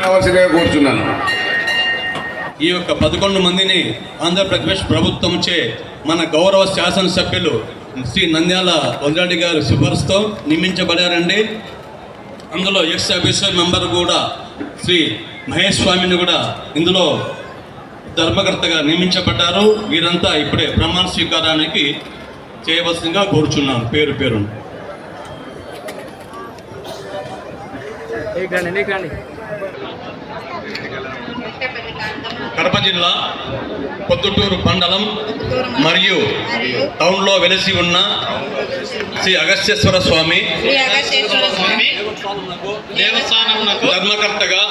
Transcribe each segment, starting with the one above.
రావాల్సిందిగా కోరుచున్నాను. ఈ యొక్క 11 మందిని ఆంధ్రప్రదేశ్ ప్రభుత్వంచే మన గౌరవ శాసనసభ్యులు శ్రీ నంద్యాల వదిరెడ్డి గారు సిఫార్సుతో నియమించబడారండి. అందులో ఎక్స్ అఫీషియల్ మెంబర్ కూడా శ్రీ మహేష్ స్వామిని కూడా ఇందులో ధర్మకర్తగా నియమించబడ్డారు. వీరంతా ఇప్పుడే ప్రమాణ స్వీకారానికి చేయవలసిందిగా కోరుచున్నాను. పేరు పేరు కడప జిల్లా పొద్దుటూరు మండలం మరియు టౌన్లో వెలిసి ఉన్న శ్రీ అగస్త్యేశ్వర స్వామి ధర్మకర్తగా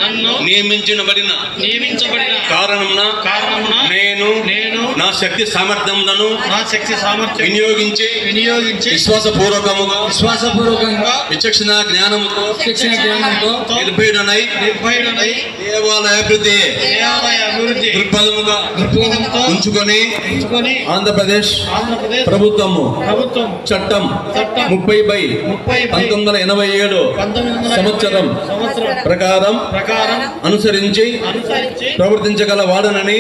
నన్ను నియమించబడిన కారణమున నేను నా శక్తి సామర్థ్యములను వినియోగించి విశ్వాసపూర్వకంగా విచక్షణ జ్ఞానంతో నిర్భయుడనై దేవాలయాభివృద్ధి దృక్పథముగా ఉంచుకొని ఆంధ్రప్రదేశ్ ప్రభుత్వము చట్టం 30/1987 సంవత్సరం ప్రకారం అనుసరించి ప్రవర్తించగల వాడనని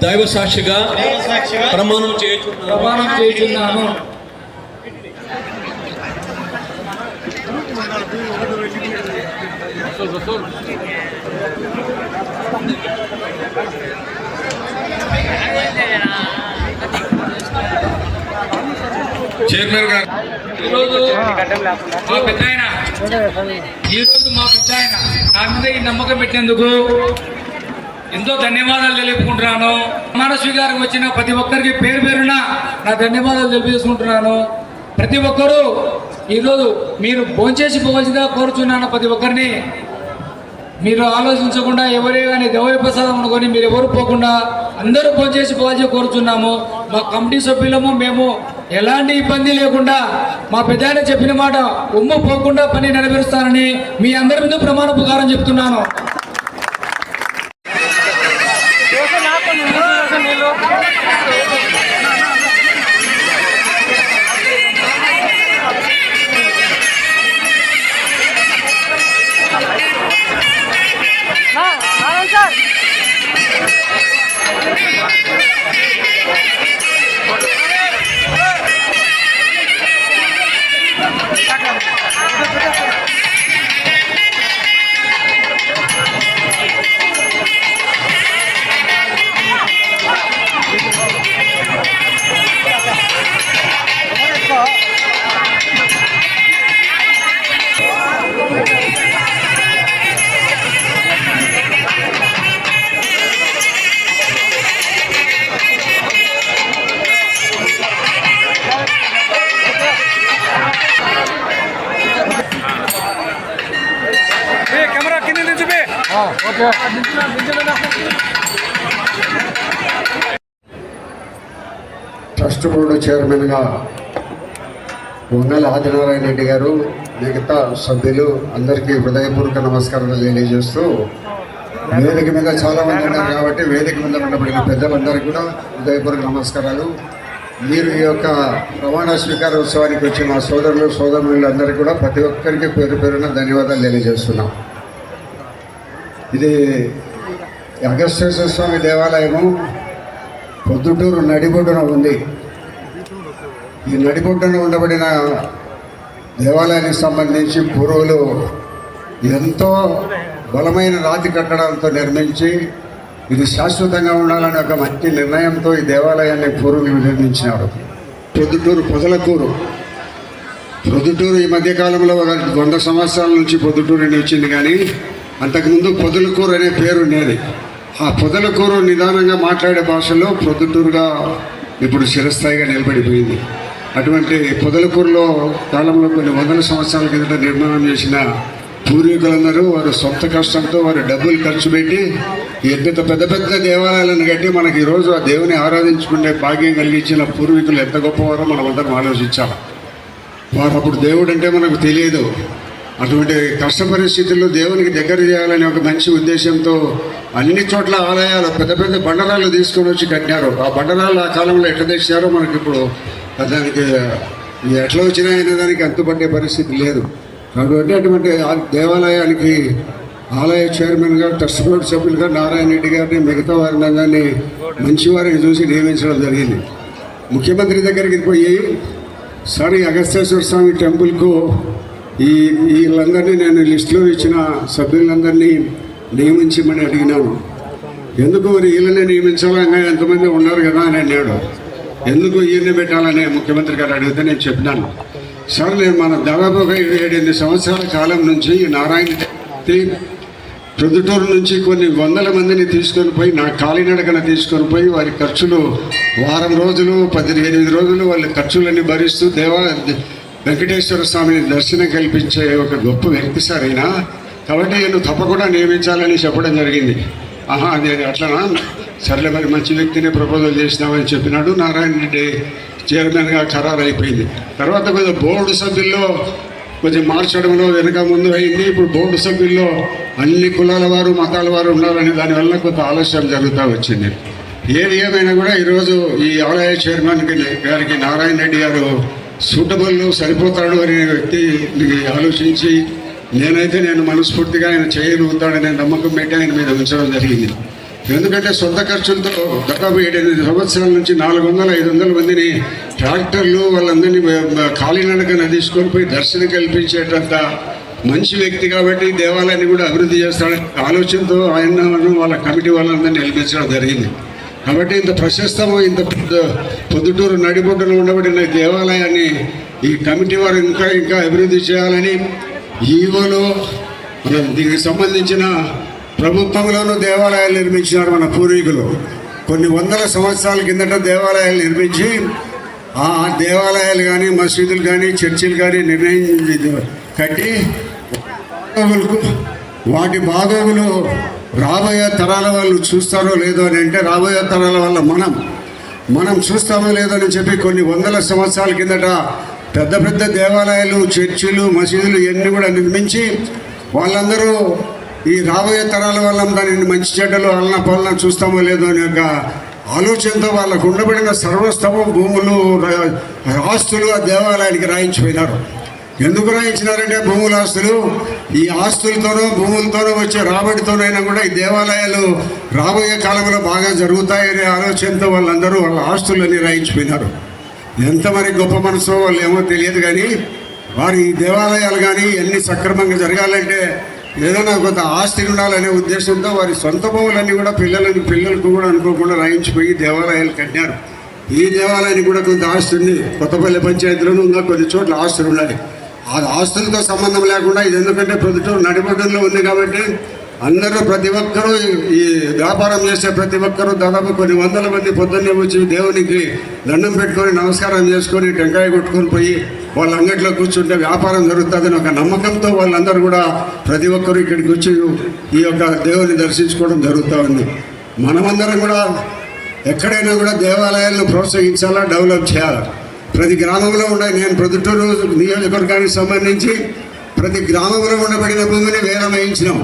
దైవ సాక్షిగా ప్రమాణం చేయుచున్నాను. చైర్మన్ గారు ఈరోజు మా పెద్ద ఆయన నా మీద ఈ నమ్మకం పెట్టినందుకు ఎంతో ధన్యవాదాలు తెలుపుకుంటున్నాను. ప్రమాణ స్వీకారం వచ్చిన ప్రతి ఒక్కరికి పేరు పేరున నా ధన్యవాదాలు తెలియజేసుకుంటున్నాను. ప్రతి ఒక్కరూ ఈరోజు మీరు భోంచేసి పోవాల్సిందిగా కోరుచున్నాను. ప్రతి ఒక్కరిని మీరు ఆలోచించకుండా ఎవరే కానీ దేవరి ప్రసాదం అనుకొని మీరు ఎవరు పోకుండా అందరూ భోంచేసి పోవాల్సి కోరుచున్నాము. మా కమిటీ సభ్యులము మేము ఎలాంటి ఇబ్బంది లేకుండా మా పెద్ద చెప్పిన మాట ఉమ్ము పోకుండా పని నెరవేరుస్తానని మీ అందరి మీద ప్రమాణ ప్రకారం చెప్తున్నాను. ట్రస్ట్ బోర్డు చైర్మన్గా వంగల ఆదినారాయణ రెడ్డి గారు, మిగతా సభ్యులు అందరికీ హృదయపూర్వక నమస్కారాలు తెలియజేస్తూ, వేదిక మీద చాలామంది ఉన్నారు కాబట్టి వేదిక మీద ఉండబడిన పెద్దలందరికీ కూడా హృదయపూర్వక నమస్కారాలు. మీరు ఈ యొక్క ప్రమాణ స్వీకారోత్సవానికి వచ్చిన సోదరులు సోదరులందరికీ కూడా ప్రతి ఒక్కరికి పేరు పేరున ధన్యవాదాలు తెలియజేస్తున్నాం. ఇది అగస్త్యేశ్వర స్వామి దేవాలయము పొద్దుటూరు నడిబొడ్డున ఉంది. ఈ నడిబొడ్డున ఉండబడిన దేవాలయానికి సంబంధించి పూర్వులు ఎంతో బలమైన రాతి కట్టడాలతో నిర్మించి ఇది శాశ్వతంగా ఉండాలనే ఒక మంచి నిర్ణయంతో ఈ దేవాలయాన్ని పూర్వులు నిర్మించినారు. పొద్దుటూరు ఈ మధ్యకాలంలో 100 సంవత్సరాల నుంచి పొద్దుటూరు అని వచ్చింది, కానీ అంతకుముందు పొదలకూరు అనే పేరు ఉండేది. ఆ పొదలకూరు నిదానంగా మాట్లాడే భాషలో పొద్దుటూరుగా ఇప్పుడు చిరస్థాయిగా నిలబడిపోయింది. అటువంటి పొదలకూరులో కాలంలో కొన్ని 100 సంవత్సరాల కిందట నిర్మాణం చేసిన పూర్వీకులందరూ వారు సొంత కష్టంతో వారు డబ్బులు ఖర్చు పెట్టి ఎంత పెద్ద పెద్ద దేవాలయాలను కట్టి మనకి ఈరోజు ఆ దేవుని ఆరాధించుకునే భాగ్యం కలిగించిన పూర్వీకులు ఎంత గొప్పవారో మనం అందరం ఆలోచించాలి. వారు అప్పుడు దేవుడు అంటే మనకు తెలియదు. అటువంటి కష్ట పరిస్థితుల్లో దేవునికి దగ్గర చేయాలనే ఒక మంచి ఉద్దేశంతో అన్ని చోట్ల ఆలయాలు పెద్ద పెద్ద బండరాలు తీసుకొని వచ్చి కట్టినారు. ఆ బండరాలు ఆ కాలంలో ఎట్లా తెచ్చారో మనకి ఇప్పుడు దానికి ఎట్లా వచ్చినాయనే దానికి అంతుపట్టే పరిస్థితి లేదు. కాబట్టి అటువంటి దేవాలయానికి ఆలయ చైర్మన్గా ట్రస్ట్ బోర్డు సభ్యులుగా నారాయణ రెడ్డి గారిని మిగతా వారిని కానీ మంచివారిని చూసి నియమించడం జరిగింది. ముఖ్యమంత్రి దగ్గరికి పోయి సార్ అగస్తేశ్వర స్వామి టెంపుల్కు వీళ్ళందరినీ నేను లిస్టులో ఇచ్చిన సభ్యులందరినీ నియమించమని అడిగినాను. ఎందుకు మరి వీళ్ళనే నియమించాలని ఎంతమంది ఉన్నారు కదా అని అన్నాడు. ఎందుకు ఈయన్ని పెట్టాలని ముఖ్యమంత్రి గారు అడిగితే నేను చెప్పినాను, సార్ నేను మన దాదాపు 7-8 సంవత్సరాల కాలం నుంచి ఈ నారాయణ ప్రొద్దుటూరు నుంచి కొన్ని వందల మందిని తీసుకొని పోయి నా కాలినడకన తీసుకొని పోయి వారి ఖర్చులు వారం రోజులు 18 రోజులు వాళ్ళ ఖర్చులన్నీ భరిస్తూ వెంకటేశ్వర స్వామిని దర్శనం కల్పించే ఒక గొప్ప వ్యక్తి సార్ అయినా, కాబట్టి నేను తప్పకుండా నియమించాలని చెప్పడం జరిగింది. నేను అట్లనా, సర్లే మరి మంచి వ్యక్తిని ప్రపోజల్ చేసినామని చెప్పినాడు. నారాయణ రెడ్డి చైర్మన్గా ఖరారు అయిపోయింది. తర్వాత కొంచెం బోర్డు సభ్యుల్లో కొంచెం మార్చడంలో వెనుక ముందు అయింది. ఇప్పుడు బోర్డు సభ్యుల్లో అన్ని కులాల వారు మతాల వారు ఉన్నారని దానివల్ల కొంత ఆలస్యం జరుగుతూ వచ్చింది. ఏది ఏమైనా కూడా ఈరోజు ఈ ఆలయ చైర్మన్ గారికి నారాయణ రెడ్డి గారు సూటబుల్ సరిపోతాడు అనే వ్యక్తిని ఆలోచించి నేను మనస్ఫూర్తిగా ఆయన చేయగలుగుతాడనే నమ్మకం పెట్టి ఆయన మీద ఉంచడం జరిగింది. ఎందుకంటే సొంత ఖర్చులతో దాదాపు 7-8 సంవత్సరాల నుంచి 400-500 మందిని ట్రాక్టర్లు వాళ్ళందరినీ కాలినడకన తీసుకొని పోయి దర్శనం కల్పించేటంత మంచి వ్యక్తి కాబట్టి దేవాలయాన్ని కూడా అభివృద్ధి చేస్తాడని ఆలోచనతో ఆయన వాళ్ళ కమిటీ వాళ్ళందరినీ నిలిపించడం జరిగింది. కాబట్టి ఇంత ప్రశస్తము ఇంత పొద్దుటూరు నడిబొడ్డులో ఉండబడిన దేవాలయాన్ని ఈ కమిటీ వారు ఇంకా అభివృద్ధి చేయాలని ఈవోలో దీనికి సంబంధించిన ప్రభుత్వంలోనూ దేవాలయాలు నిర్మించినారు మన పూర్వీకులు. కొన్ని వందల సంవత్సరాల కిందట దేవాలయాలు నిర్మించి ఆ దేవాలయాలు కానీ మసీదులు కానీ చర్చిలు కానీ కట్టి వాటి బాగోగులు రాబోయే తరాల వాళ్ళు చూస్తారో లేదో అని అంటే రాబోయే తరాల వల్ల మనం చూస్తామో లేదో అని చెప్పి కొన్ని వందల సంవత్సరాల కిందట పెద్ద పెద్ద దేవాలయాలు చర్చిలు మసీదులు ఇవన్నీ కూడా నిర్మించి వాళ్ళందరూ ఈ రాబోయే తరాల వల్ల దానిని మంచి చెడ్డలు అలన పాలన చూస్తామో లేదో అనే ఒక ఆలోచనతో వాళ్ళకు ఉండబడిన సర్వస్వము భూములు ఆస్తులు ఆ దేవాలయానికి రాయించిపోయినారు. ఎందుకు రాయించినారంటే భూముల ఆస్తులు ఈ ఆస్తులతోనో భూములతోనో వచ్చే రాబడితోనైనా కూడా ఈ దేవాలయాలు రాబోయే కాలంలో బాగా జరుగుతాయనే ఆలోచనతో వాళ్ళందరూ వాళ్ళ ఆస్తులన్నీ రాయించిపోయినారు. ఎంత మరి గొప్ప మనసో వాళ్ళు ఏమో తెలియదు, కానీ వారి ఈ దేవాలయాలు కానీ అన్ని సక్రమంగా జరగాలంటే ఏదైనా కొంత ఆస్తి ఉండాలనే ఉద్దేశంతో వారి సొంత భూములన్నీ కూడా పిల్లలకు కూడా అనుకోకుండా రాయించిపోయి దేవాలయాలు కట్టినారు. ఈ దేవాలయానికి కూడా కొంత ఆస్తి ఉంది. కొత్తపల్లి పంచాయతీలోనూ ఇంకా కొన్ని చోట్ల ఆస్తులు ఉన్నాయి. ఆ ఆస్తులతో సంబంధం లేకుండా ఇది ఎందుకంటే ప్రొద్దుటూరు నడిబొడ్డులో ఉంది కాబట్టి అందరూ ప్రతి ఒక్కరూ ఈ వ్యాపారం చేసే ప్రతి ఒక్కరూ దాదాపు కొన్ని వందల మంది పొద్దున్నే వచ్చి దేవునికి దండం పెట్టుకొని నమస్కారం చేసుకొని టెంకాయ కొట్టుకొని పోయి వాళ్ళ అంగట్లో కూర్చుంటే వ్యాపారం జరుగుతుందని ఒక నమ్మకంతో వాళ్ళందరూ కూడా ప్రతి ఒక్కరూ ఇక్కడికి వచ్చి ఈ యొక్క దేవుని దర్శించుకోవడం జరుగుతూ ఉంది. మనమందరం కూడా ఎక్కడైనా కూడా దేవాలయాలను ప్రోత్సహించాలా, డెవలప్ చేయాలి. ప్రతి గ్రామంలో ఉండే నేను ప్రొద్దుటూరు నియోజకవర్గానికి సంబంధించి ప్రతి గ్రామంలో ఉండబడిన భూమిని వేలం వేయించినాం.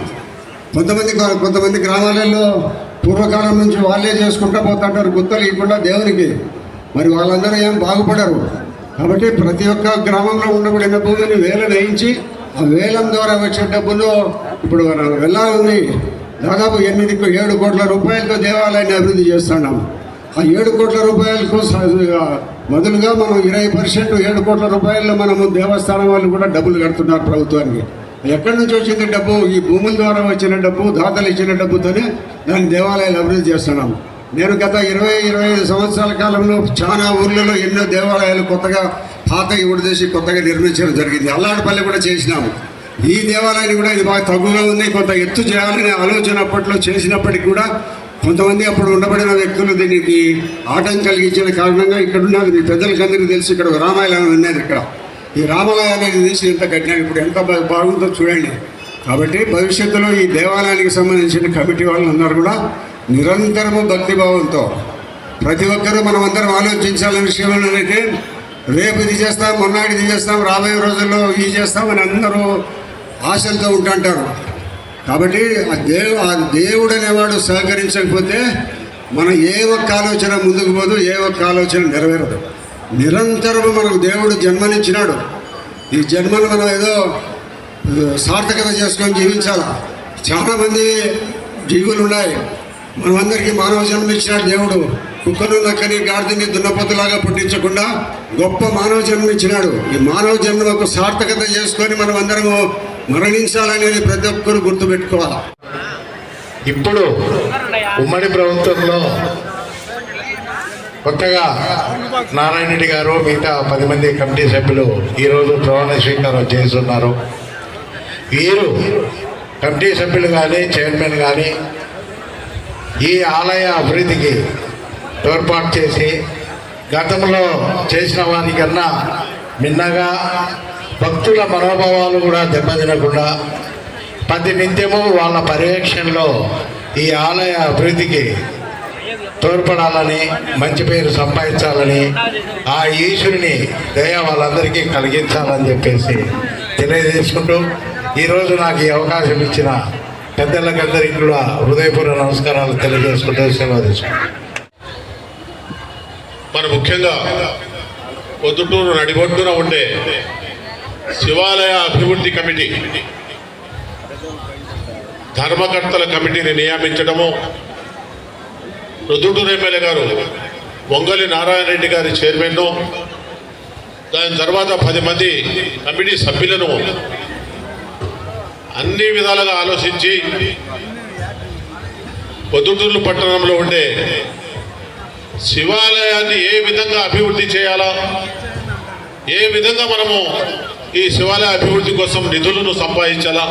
కొంతమంది గ్రామాలలో పూర్వకాలం నుంచి వాళ్ళే చేసుకుంటూ పోతుంటారు గుత్తలు ఇవ్వకుండా దేవునికి. మరి వాళ్ళందరూ ఏం బాగుపడరు. కాబట్టి ప్రతి ఒక్క గ్రామంలో ఉండబడిన భూమిని వేలం వేయించి ఆ వేలం ద్వారా వచ్చే డబ్బులు ఇప్పుడు వెళ్ళాలి. దాదాపు 8-7 కోట్ల రూపాయలతో దేవాలయాన్ని అభివృద్ధి చేస్తున్నాం. ఆ 7 కోట్ల రూపాయలకు మొదలుగా మనం 20% 7 కోట్ల రూపాయల్లో మనము దేవస్థానం వాళ్ళు కూడా డబ్బులు కడుతున్నారు ప్రభుత్వానికి. ఎక్కడి నుంచి వచ్చింది డబ్బు? ఈ భూముల ద్వారా వచ్చిన డబ్బు, దాతలు ఇచ్చిన డబ్బుతోనే దాన్ని దేవాలయాలు అభివృద్ధి చేస్తున్నాము. నేను గత 20-25 సంవత్సరాల కాలంలో చాలా ఊర్లలో ఎన్నో దేవాలయాలు కొత్తగా పాత చేసి కొత్తగా నిర్మించడం జరిగింది. అల్లాడపల్లి కూడా చేసినాము. ఈ దేవాలయాన్ని కూడా ఇది బాగా తగ్గుగా ఉంది, కొంత ఎత్తు చేయాలనే ఆలోచన అప్పట్లో చేసినప్పటికీ కూడా కొంతమంది అప్పుడు ఉండబడిన వ్యక్తులు దీనికి ఆటంకం కలిగించిన కారణంగా ఇక్కడ ఉన్నది మీ పెద్దలకి అందరికీ తెలిసి ఇక్కడ రామాలయం ఉన్నది. ఇక్కడ ఈ రామాలయాన్ని తీసి ఎంత కట్టినారు, ఇప్పుడు ఎంత బాగుందో చూడండి. కాబట్టి భవిష్యత్తులో ఈ దేవాలయానికి సంబంధించిన కమిటీ వాళ్ళందరూ కూడా నిరంతరము భక్తిభావంతో ప్రతి ఒక్కరూ మనం అందరం ఆలోచించాలనే విషయం ఏంటంటే రేపు ఇది చేస్తాం, మొన్నటి ఇది చేస్తాం, రాబోయే రోజుల్లో ఇది చేస్తామని అందరూ ఆశలతో ఉంటుంటారు. కాబట్టి ఆ దేవుడు అనేవాడు సహకరించకపోతే మనం ఏ ఒక్క ఆలోచన ముందుకు పోదు, ఏ ఒక్క ఆలోచన నెరవేరదు. నిరంతరము మనకు దేవుడు జన్మనిచ్చినాడు. ఈ జన్మను మనం ఏదో సార్థకత చేసుకొని జీవించాలి. చాలామంది జీవులు ఉన్నాయి. మనమందరికీ మానవ జన్మ ఇచ్చినాడు దేవుడు. కుక్కను నక్కని గాడిదని దున్నపోతులాగా పుట్టించకుండా గొప్ప మానవ జన్మ ఇచ్చినాడు. ఈ మానవ జన్మకు సార్థకత చేసుకొని మనం అందరము మరణించాలనేది ప్రతి ఒక్కరు గుర్తుపెట్టుకోవాలి. ఇప్పుడు ఉమ్మడి ప్రభుత్వంలో కొత్తగా నారాయణ రెడ్డి గారు మిగతా 10 మంది కమిటీ సభ్యులు ఈరోజు ప్రమాణ స్వీకారం చేస్తున్నారు. వీరు కమిటీ సభ్యులు కానీ చైర్మన్ కానీ ఈ ఆలయ అభివృద్ధికి తోడ్పాటు చేసి గతంలో చేసిన వారికన్నా మిన్నగా భక్తుల మనోభావాలు కూడా దెబ్బతినకుండా ప్రతి నిత్యము వాళ్ళ పర్యవేక్షణలో ఈ ఆలయ అభివృద్ధికి తోడ్పడాలని, మంచి పేరు సంపాదించాలని, ఆ ఈశ్వరుని దయ వాళ్ళందరికీ కలిగించాలని చెప్పేసి తెలియజేసుకుంటూ ఈరోజు నాకు ఈ అవకాశం ఇచ్చిన పెద్దలకందరికీ కూడా హృదయపూర్వక నమస్కారాలు తెలియజేసుకుంటూ సెలవు తీసుకుంటాం. మన ముఖ్యంగా పొద్దుటూరు నడిబొడ్డున ఉండే శివాలయ అభివృద్ధి కమిటీ ధర్మకర్తల కమిటీని నియమించడము, పొద్దుటూరు ఎమ్మెల్యే గారు వంగలి నారాయణ రెడ్డి గారి చైర్మన్, దాని తర్వాత 10 మంది కమిటీ సభ్యులను అన్ని విధాలుగా ఆలోచించి పొద్దుటూరు పట్టణంలో ఉండే శివాలయాన్ని ఏ విధంగా అభివృద్ధి చేయాలా, ఏ విధంగా మనము ఈ శివాలయ అభివృద్ధి కోసం నిధులను సంపాదించాలా,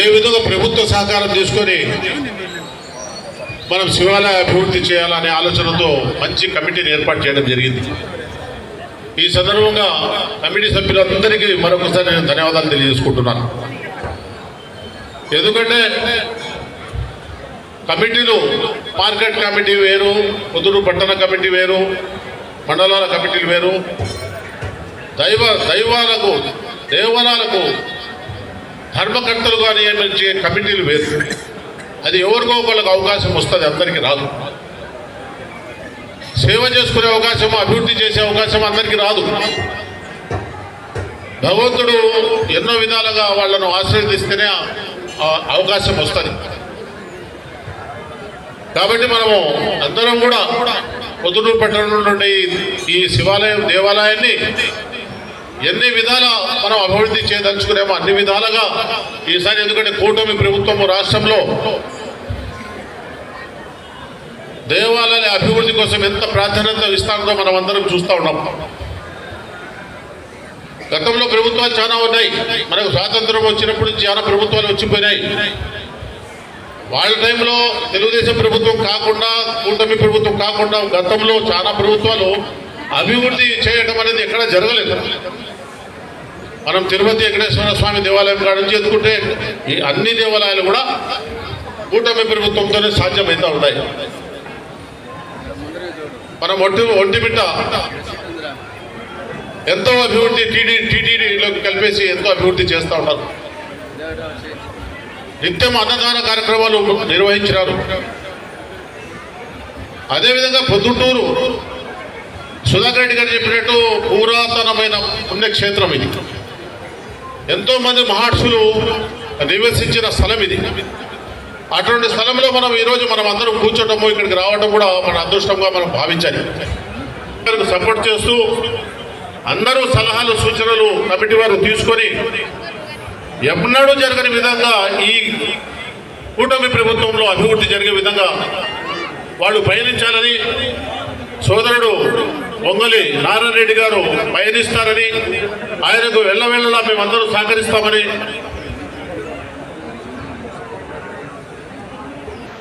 ఏ విధంగా ప్రభుత్వ సహకారం తీసుకొని మనం శివాలయ అభివృద్ధి చేయాలనే ఆలోచనతో మంచి కమిటీని ఏర్పాటు చేయడం జరిగింది. ఈ సందర్భంగా కమిటీ సభ్యులందరికీ మరొకసారి నేను ధన్యవాదాలు తెలియజేసుకుంటున్నాను. ఎందుకంటే కమిటీలు మార్కెట్ కమిటీ వేరు, పొద్దుటూరు పట్టణ కమిటీ వేరు, మండలాల కమిటీలు వేరు, దేవాలయాలకు ధర్మకర్తలుగా నియమించే కమిటీలు వేరు. అది ఎవరికో ఒకళ్ళకి అవకాశం వస్తుంది, అందరికీ రాదు. సేవ చేసుకునే అవకాశం, అభివృద్ధి చేసే అవకాశం అందరికీ రాదు. భగవంతుడు ఎన్నో విధాలుగా వాళ్ళను ఆశీర్వదిస్తేనే అవకాశం వస్తుంది. కాబట్టి మనము అందరం కూడా పొద్దుటూరు పట్టణంలో నుండి ఈ దేవాలయాన్ని ఎన్ని విధాల మనం అభివృద్ధి చేయదలుచుకునేమో అన్ని విధాలుగా ఈసారి, ఎందుకంటే కూటమి ప్రభుత్వము రాష్ట్రంలో దేవాలయాల అభివృద్ధి కోసం ఎంత ప్రాధాన్యత ఇస్తారో మనం అందరం చూస్తూ ఉన్నాం. గతంలో ప్రభుత్వాలు చాలా ఉన్నాయి. మనకు స్వాతంత్రం వచ్చినప్పుడు చాలా ప్రభుత్వాలు వచ్చిపోయినాయి. వాళ్ళ టైంలో తెలుగుదేశం ప్రభుత్వం కాకుండా, కూటమి ప్రభుత్వం కాకుండా గతంలో చాలా ప్రభుత్వాలు అభివృద్ధి చేయడం అనేది ఎక్కడా జరగలేదు. మనం తిరుపతి వెంకటేశ్వర స్వామి దేవాలయం కాడ నుంచి ఎత్తుకుంటే ఈ అన్ని దేవాలయాలు కూడా కూటమి ప్రభుత్వంతోనే సాధ్యమవుతూ ఉన్నాయి. మనం ఒంటిమిట్ట ఎంతో అభివృద్ధి టీటీడీలోకి కలిపేసి ఎంతో అభివృద్ధి చేస్తూ ఉన్నారు. నిత్యం అన్నదాన కార్యక్రమాలు నిర్వహించినారు. అదేవిధంగా పొద్దుటూరు సుధాకర్ రెడ్డి గారు చెప్పినట్టు పురాతనమైన పుణ్యక్షేత్రం ఇది. ఎంతో మంది మహర్షులు నివసించిన స్థలం ఇది. అటువంటి స్థలంలో మనం ఈరోజు మనం అందరం కూర్చోటము, ఇక్కడికి రావడం కూడా మన అదృష్టంగా మనం భావించాలి. సపోర్ట్ చేస్తూ అందరూ సలహాలు సూచనలు కమిటీ వారు తీసుకొని ఎన్నడూ జరగని విధంగా ఈ కూటమి ప్రభుత్వంలో అభివృద్ధి జరిగే విధంగా వాళ్ళు పయనించాలని సోదరుడు వంగలి నారాయణ రెడ్డి గారు పయనిస్తారని, ఆయనకు వెళ్ళలా మేమందరూ సహకరిస్తామని,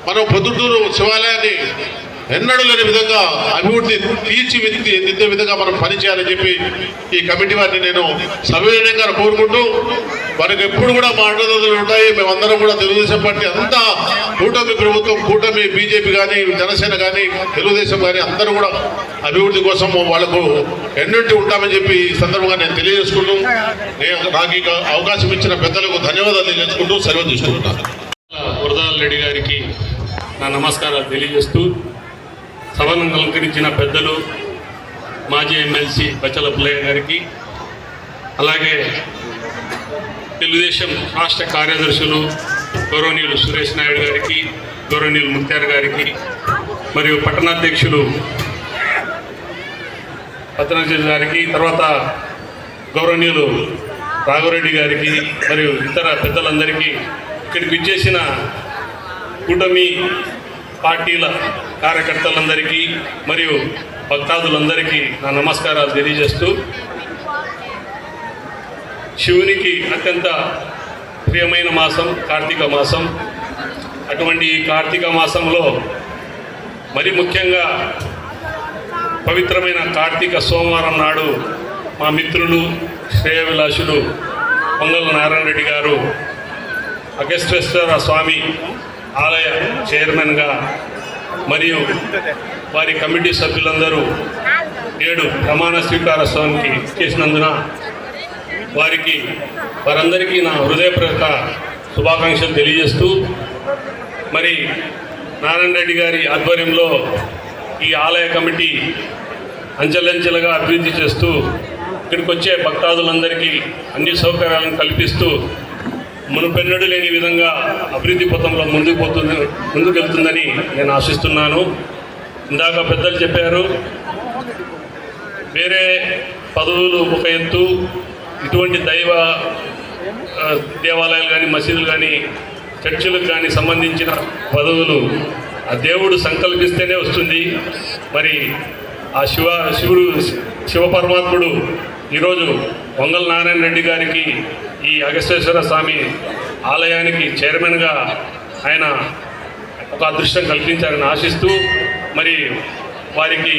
మనం పొద్దుటూరు శివాలయాన్ని ఎన్నడూ లేని విధంగా అభివృద్ధి తీర్చిదిద్దే విధంగా మనం పనిచేయాలని చెప్పి ఈ కమిటీ వారిని నేను సవినయంగా కోరుకుంటూ, మనకు ఎప్పుడు కూడా మా అండదండలు ఉంటాయి. మేమందరం కూడా తెలుగుదేశం పార్టీ అంతా కూటమి ప్రభుత్వం, కూటమి బీజేపీ కానీ, జనసేన కానీ, తెలుగుదేశం కానీ అందరూ కూడా అభివృద్ధి కోసం వాళ్ళకు ఎన్నింటి ఉంటామని చెప్పి ఈ సందర్భంగా నేను తెలియజేసుకుంటూ, నాకు ఇక అవకాశం ఇచ్చిన పెద్దలకు ధన్యవాదాలు తెలియజేసుకుంటూ సెలవు తీసుకుంటున్నాను. వరదాల రెడ్డి గారికి నా నమస్కారాలు తెలియజేస్తూ, సభను అలంకరించిన పెద్దలు మాజీ ఎమ్మెల్సీ బచ్చల పుల్లయ్య గారికి, అలాగే తెలుగుదేశం రాష్ట్ర కార్యదర్శులు గౌరవనీయులు సురేష్ నాయుడు గారికి, గౌరవనీయులు ముక్తార్ గారికి, మరియు పట్టణాధ్యక్షులు పట్టణాధ్యక్షులు గారికి, తర్వాత గౌరవనీయులు రాఘవరెడ్డి గారికి మరియు ఇతర పెద్దలందరికీ, ఇక్కడికి విచ్చేసిన కూటమి పార్టీల కార్యకర్తలందరికీ మరియు భక్తాదులందరికీ నా నమస్కారాలు తెలియజేస్తూ, శివునికి అత్యంత ప్రియమైన మాసం కార్తీక మాసం. అటువంటి ఈ కార్తీక మాసంలో మరి ముఖ్యంగా పవిత్రమైన కార్తీక సోమవారం నాడు మా మిత్రులు శ్రేయవిలాసులు పొంగల్ నారాయణ రెడ్డి గారు అగస్తేశ్వర స్వామి ఆలయ చైర్మన్గా మరియు వారి కమిటీ సభ్యులందరూ 7 ప్రమాణ స్వీకారోత్సవానికి చేసినందున వారందరికీ నా హృదయపూర్వక శుభాకాంక్షలు తెలియజేస్తూ, మరి నారాయణ రెడ్డి గారి ఆధ్వర్యంలో ఈ ఆలయ కమిటీ అంచెలంచెలుగా అభివృద్ధి చేస్తూ ఇక్కడికి వచ్చే భక్తాదులందరికీ అన్ని సౌకర్యాలను కల్పిస్తూ మునుపెన్నడూ లేని విధంగా అభివృద్ధి పథంలో ముందుకెళ్తుందని నేను ఆశిస్తున్నాను. ఇందాక పెద్దలు చెప్పారు, వేరే పదవులు ఒక ఎత్తు, ఇటువంటి దేవాలయాలు కానీ మసీదులు కానీ చర్చిలకు కానీ సంబంధించిన పదవులు ఆ దేవుడు సంకల్పిస్తేనే వస్తుంది. మరి ఆ శివ పరమాత్ముడు ఈరోజు పొంగల్ నారాయణ రెడ్డి గారికి ఈ అగస్తేశ్వర స్వామి ఆలయానికి చైర్మన్గా ఆయన ఒక అదృష్టం కల్పించారని ఆశిస్తూ, మరి వారికి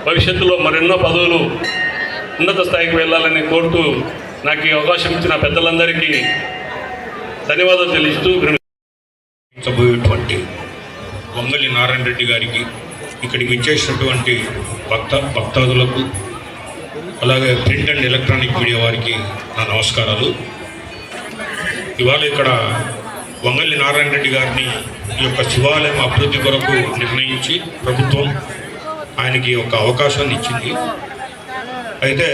భవిష్యత్తులో మరెన్నో పదవులు ఉన్నత స్థాయికి వెళ్ళాలని కోరుతూ నాకు ఈ అవకాశం ఇచ్చిన పెద్దలందరికీ ధన్యవాదాలు తెలియజేస్తూ పోయేటువంటి వంగలి నారాయణ రెడ్డి గారికి, ఇక్కడికి విచ్చేసినటువంటి భక్తాదులకు, అలాగే ప్రింట్ అండ్ ఎలక్ట్రానిక్ మీడియా వారికి నా నమస్కారాలు. ఇవాళ ఇక్కడ వంగలి నారాయణ రెడ్డి గారిని ఈ యొక్క శివాలయం అభివృద్ధి కొరకు నిర్ణయించి ప్రభుత్వం ఆయనకి ఒక అవకాశాన్ని ఇచ్చింది. అయితే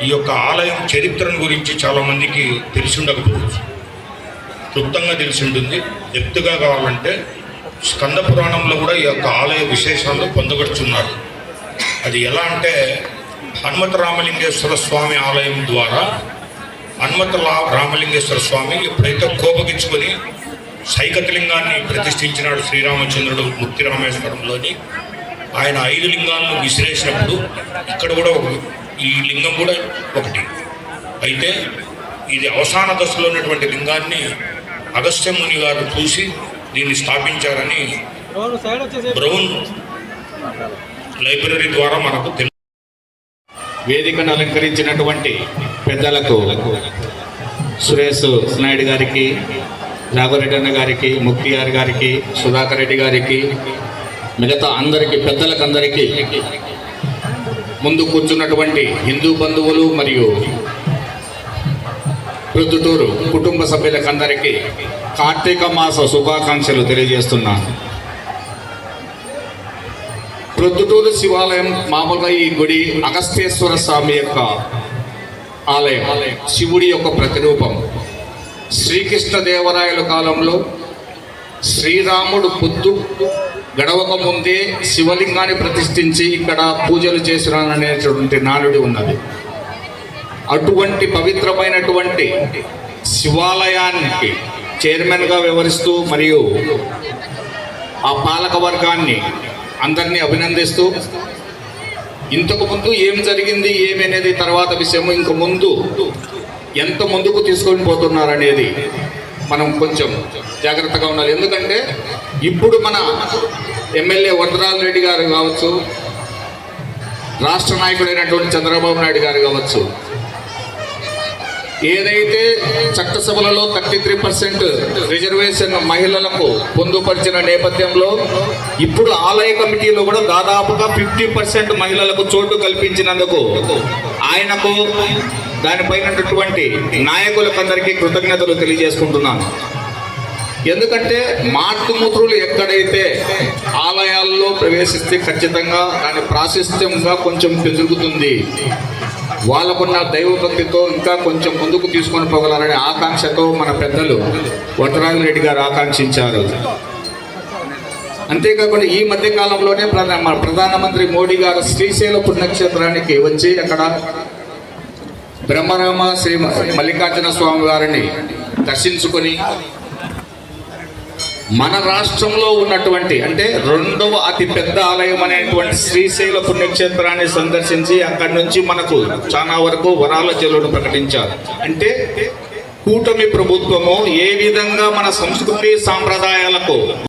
ఈ యొక్క ఆలయం చరిత్రను గురించి చాలామందికి తెలిసి ఉండకపోవచ్చు, క్లుప్తంగా తెలిసి ఉంటుంది. ఎత్తుగా కావాలంటే స్కంద పురాణంలో కూడా ఈ యొక్క ఆలయ విశేషాలు పొందగడుచున్నారు. అది ఎలా అంటే, హనుమత రామలింగేశ్వర స్వామి ఆలయం ద్వారా హనుమత రామలింగేశ్వర స్వామి ఎప్పుడైతే కోపగించుకొని సైకతలింగాన్ని ప్రతిష్ఠించినాడు శ్రీరామచంద్రుడు ముక్తి రామేశ్వరంలోని, ఆయన 5 లింగాలను విసిరేసినప్పుడు ఇక్కడ కూడా ఈ లింగం కూడా ఒకటి. అయితే ఇది అవసాన దశలో ఉన్నటువంటి లింగాన్ని అగస్త్య ముని గారు చూసి దీన్ని స్థాపించారని బ్రౌన్ లైబ్రరీ ద్వారా మనకు తెలుసు. వేదికను అలంకరించినటువంటి పెద్దలకు సురేష్ నాయుడు గారికి, రాఘవరెడ్డి అన్న గారికి, ముక్తియార్ గారికి, సుధాకర్ రెడ్డి గారికి, మిగతా అందరికీ పెద్దలకందరికీ, ముందు కూర్చున్నటువంటి హిందూ బంధువులు మరియు ప్రొద్దుటూరు కుటుంబ సభ్యులకందరికీ కార్తీక మాస శుభాకాంక్షలు తెలియజేస్తున్నాను. ప్రొద్దుటూరు శివాలయం మామూలుగా ఈ గుడి అగస్తేశ్వర స్వామి యొక్క ఆలయం, శివుడి యొక్క ప్రతిరూపం. శ్రీకృష్ణదేవరాయల కాలంలో శ్రీరాముడు పొద్దు గడవక ముందే శివలింగాన్ని ప్రతిష్ఠించి ఇక్కడ పూజలు చేసినాననేటువంటి నానుడి ఉన్నది. అటువంటి పవిత్రమైనటువంటి శివాలయానికి చైర్మన్గా వ్యవహరిస్తూ మరియు ఆ పాలక వర్గాన్ని అందరినీ అభినందిస్తూ, ఇంతకు ముందు ఏం జరిగింది ఏమనేది తర్వాత విషయము, ఇంక ముందు ఎంత ముందుకు తీసుకొని పోతున్నారనేది మనం కొంచెం జాగ్రత్తగా ఉండాలి. ఎందుకంటే ఇప్పుడు మన ఎమ్మెల్యే వరదరాజ రెడ్డి గారు కావచ్చు, రాష్ట్ర నాయకుడైనటువంటి చంద్రబాబు నాయుడు గారు కావచ్చు, ఏదైతే చట్టసభలలో 33% రిజర్వేషన్ మహిళలకు పొందుపరిచిన నేపథ్యంలో ఇప్పుడు ఆలయ కమిటీలో కూడా దాదాపుగా 50% మహిళలకు చోటు కల్పించినందుకు ఆయనకు, దానిపైనటువంటి నాయకులకందరికీ కృతజ్ఞతలు తెలియజేసుకుంటున్నాను. ఎందుకంటే మాతృమూత్రులు ఎక్కడైతే ఆలయాల్లో ప్రవేశిస్తే ఖచ్చితంగా దాని ప్రాశస్త్యంగా కొంచెం పెరుగుతుంది. వాళ్ళకున్న దైవభక్తితో ఇంకా కొంచెం ముందుకు తీసుకొని పోగలరనే ఆకాంక్షతో మన పెద్దలు వరదరాజరెడ్డి గారు ఆకాంక్షించారు. అంతేకాకుండా ఈ మధ్య కాలంలోనే ప్రధానమంత్రి మోడీ గారు శ్రీశైల పుణ్యక్షేత్రానికి వచ్చి అక్కడ బ్రహ్మరామ శ్రీ మల్లికార్జున స్వామి వారిని దర్శించుకొని మన రాష్ట్రంలో ఉన్నటువంటి అంటే 2వ అతి పెద్ద ఆలయం అనేటువంటి శ్రీశైల పుణ్యక్షేత్రాన్ని సందర్శించి అక్కడి నుంచి మనకు చాలా వరకు వరాల జల్లును ప్రకటించారు. అంటే కూటమి ప్రభుత్వము ఏ విధంగా మన సంస్కృతి సాంప్రదాయాలకు